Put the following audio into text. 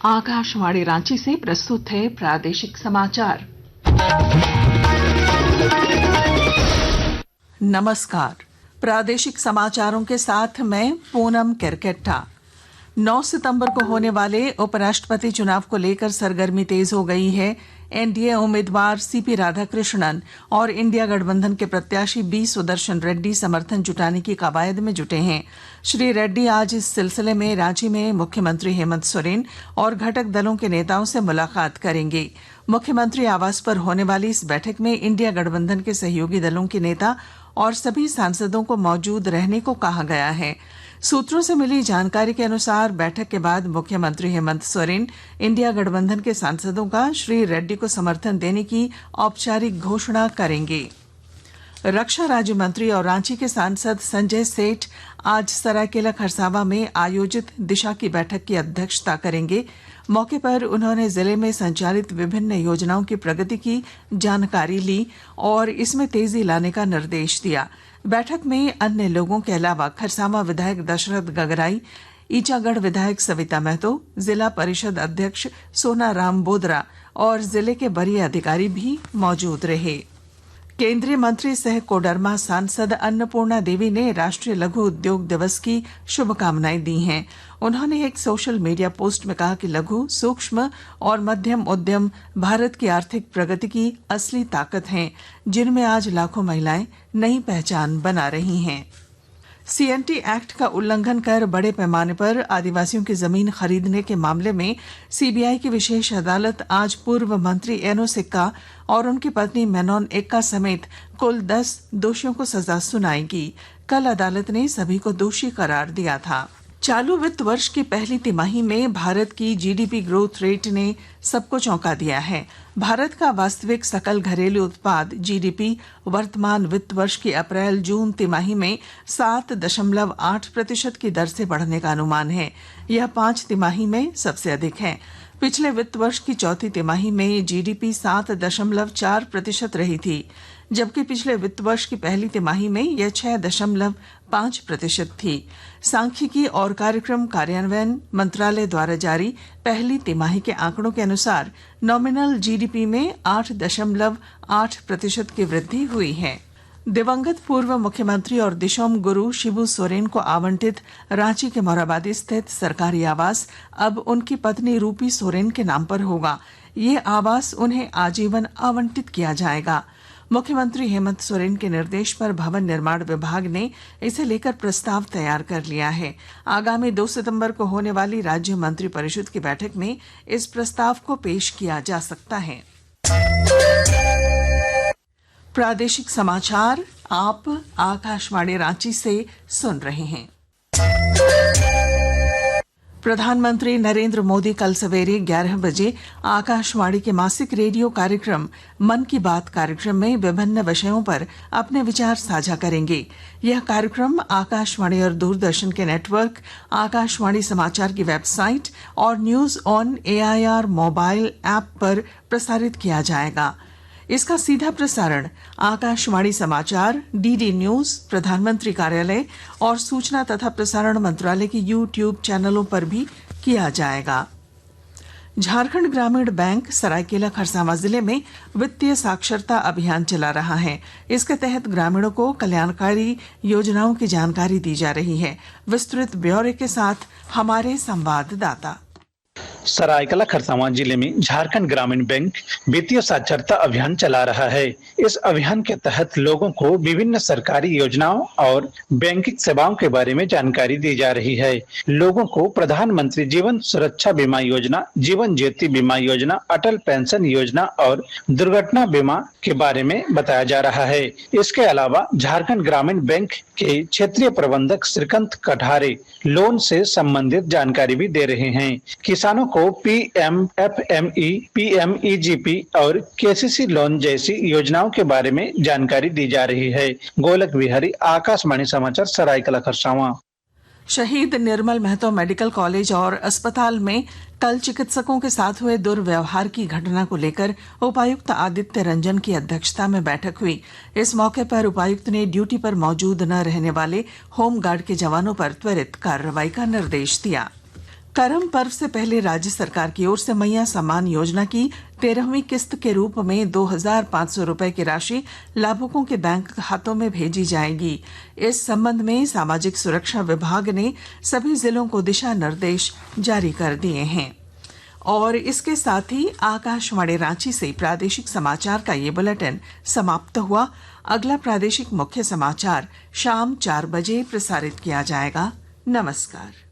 आकाशवाणी रांची से प्रस्तुत है प्रादेशिक समाचार। नमस्कार, प्रादेशिक समाचारों के साथ मैं पूनम केरकेट्टा। 9 सितंबर को होने वाले उपराष्ट्रपति चुनाव को लेकर सरगर्मी तेज हो गई है। एनडीए उम्मीदवार सीपी राधाकृष्णन और इंडिया गठबंधन के प्रत्याशी बी सुदर्शन रेड्डी समर्थन जुटाने की कवायद में जुटे हैं। श्री रेड्डी आज इस सिलसिले में रांची में मुख्यमंत्री हेमंत सोरेन और घटक दलों के नेताओं से मुलाकात करेंगे। मुख्यमंत्री आवास पर होने वाली इस बैठक में इंडिया गठबंधन के सहयोगी दलों के नेता और सभी सांसदों को मौजूद रहने को कहा गया है। सूत्रों से मिली जानकारी के अनुसार बैठक के बाद मुख्यमंत्री हेमंत सोरेन इंडिया गठबंधन के सांसदों का श्री रेड्डी को समर्थन देने की औपचारिक घोषणा करेंगे। रक्षा राज्य मंत्री और रांची के सांसद संजय सेठ आज सरायकेला खरसावा में आयोजित दिशा की बैठक की अध्यक्षता करेंगे। मौके पर उन्होंने जिले में संचालित विभिन्न योजनाओं की प्रगति की जानकारी ली और इसमें तेजी लाने का निर्देश दिया। बैठक में अन्य लोगों के अलावा खरसावा विधायक दशरथ गगराई, ईचागढ़ विधायक सविता महतो, जिला परिषद अध्यक्ष सोनाराम बोदरा और जिले के वरीय अधिकारी भी मौजूद रहे। केंद्रीय मंत्री सह कोडरमा सांसद अन्नपूर्णा देवी ने राष्ट्रीय लघु उद्योग दिवस की शुभकामनाएं दी हैं। उन्होंने एक सोशल मीडिया पोस्ट में कहा कि लघु, सूक्ष्म और मध्यम उद्यम भारत की आर्थिक प्रगति की असली ताकत हैं, जिनमें आज लाखों महिलाएं नई पहचान बना रही हैं। सीएनटी एक्ट का उल्लंघन कर बड़े पैमाने पर आदिवासियों की जमीन खरीदने के मामले में सीबीआई की विशेष अदालत आज पूर्व मंत्री एनो सिक्का और उनकी पत्नी मेनन एक्का समेत कुल 10 दोषियों को सजा सुनाएगी। कल अदालत ने सभी को दोषी करार दिया था। चालू वित्त वर्ष की पहली तिमाही में भारत की जीडीपी ग्रोथ रेट ने सबको चौंका दिया है। भारत का वास्तविक सकल घरेलू उत्पाद जीडीपी वर्तमान वित्त वर्ष की अप्रैल जून तिमाही में 7.8% की दर से बढ़ने का अनुमान है। यह 5 तिमाही में सबसे अधिक है। पिछले वित्त वर्ष की चौथी तिमाही में जीडीपी 7.4% रही थी, जबकि पिछले वित्त वर्ष की पहली तिमाही में यह 6.5% थी। सांख्यिकी और कार्यक्रम कार्यान्वयन मंत्रालय द्वारा जारी पहली तिमाही के आंकड़ों के अनुसार नॉमिनल जीडीपी में 8.8% की वृद्धि हुई है। दिवंगत पूर्व मुख्यमंत्री और दिशोम गुरु शिबू सोरेन को आवंटित रांची के मोराबादी स्थित सरकारी आवास अब उनकी पत्नी रूपी सोरेन के नाम पर होगा। ये आवास उन्हें आजीवन आवंटित किया जाएगा। मुख्यमंत्री हेमंत सोरेन के निर्देश पर भवन निर्माण विभाग ने इसे लेकर प्रस्ताव तैयार कर लिया है। आगामी 2 सितंबर को होने वाली राज्य मंत्री परिषद की बैठक में इस प्रस्ताव को पेश किया जा सकता है। प्रादेशिक समाचार आप आकाशवाणी रांची से सुन रहे हैं। प्रधानमंत्री नरेंद्र मोदी कल सवेरे 11 बजे आकाशवाणी के मासिक रेडियो कार्यक्रम मन की बात कार्यक्रम में विभिन्न विषयों पर अपने विचार साझा करेंगे। यह कार्यक्रम आकाशवाणी और दूरदर्शन के नेटवर्क, आकाशवाणी समाचार की वेबसाइट और news on AIR mobile app पर प्रसारित किया जाएगा। इसका सीधा प्रसारण आकाशवाणी समाचार, डीडी न्यूज, प्रधानमंत्री कार्यालय और सूचना तथा प्रसारण मंत्रालय के यूट्यूब चैनलों पर भी किया जाएगा। झारखंड ग्रामीण बैंक सरायकेला खरसावा जिले में वित्तीय साक्षरता अभियान चला रहा है। इसके तहत ग्रामीणों को कल्याणकारी योजनाओं की जानकारी दी जा रही है। विस्तृत ब्यौरे के साथ हमारे संवाददाता। सरायकेला खरसावां जिले में झारखंड ग्रामीण बैंक वित्तीय साक्षरता अभियान चला रहा है। इस अभियान के तहत लोगों को विभिन्न सरकारी योजनाओं और बैंकिंग सेवाओं के बारे में जानकारी दी जा रही है। लोगों को प्रधानमंत्री जीवन सुरक्षा बीमा योजना, जीवन ज्योति बीमा योजना, अटल पेंशन योजना और दुर्घटना बीमा के बारे में बताया जा रहा है। इसके अलावा झारखंड ग्रामीण बैंक के क्षेत्रीय प्रबंधक श्रीकांत कठारे लोन से संबंधित जानकारी भी दे रहे हैं। किसानों को पीएमएफएमई, पीएमईजीपी और केसीसी लोन जैसी योजनाओं के बारे में जानकारी दी जा रही है। गोलक बिहारी, आकाशवाणी समाचार, सरायकेला खरसावां। शहीद निर्मल महतो मेडिकल कॉलेज और अस्पताल में कल चिकित्सकों के साथ हुए दुर्व्यवहार की घटना को लेकर उपायुक्त आदित्य रंजन की अध्यक्षता में बैठक हुई। इस मौके पर उपायुक्त ने ड्यूटी पर मौजूद न रहने वाले होमगार्ड के जवानों पर त्वरित कार्रवाई का निर्देश दिया। करम पर्व से पहले राज्य सरकार की ओर से मैया सम्मान योजना की 13वीं किस्त के रूप में 2,500 रुपए की राशि लाभुकों के बैंक खातों में भेजी जाएगी। इस संबंध में सामाजिक सुरक्षा विभाग ने सभी जिलों को दिशा निर्देश जारी कर दिए हैं। और इसके साथ ही आकाशवाणी रांची से प्रादेशिक समाचार का ये बुलेटिन समाप्त हुआ। अगला प्रादेशिक मुख्य समाचार शाम 4 बजे प्रसारित किया जाएगा। नमस्कार।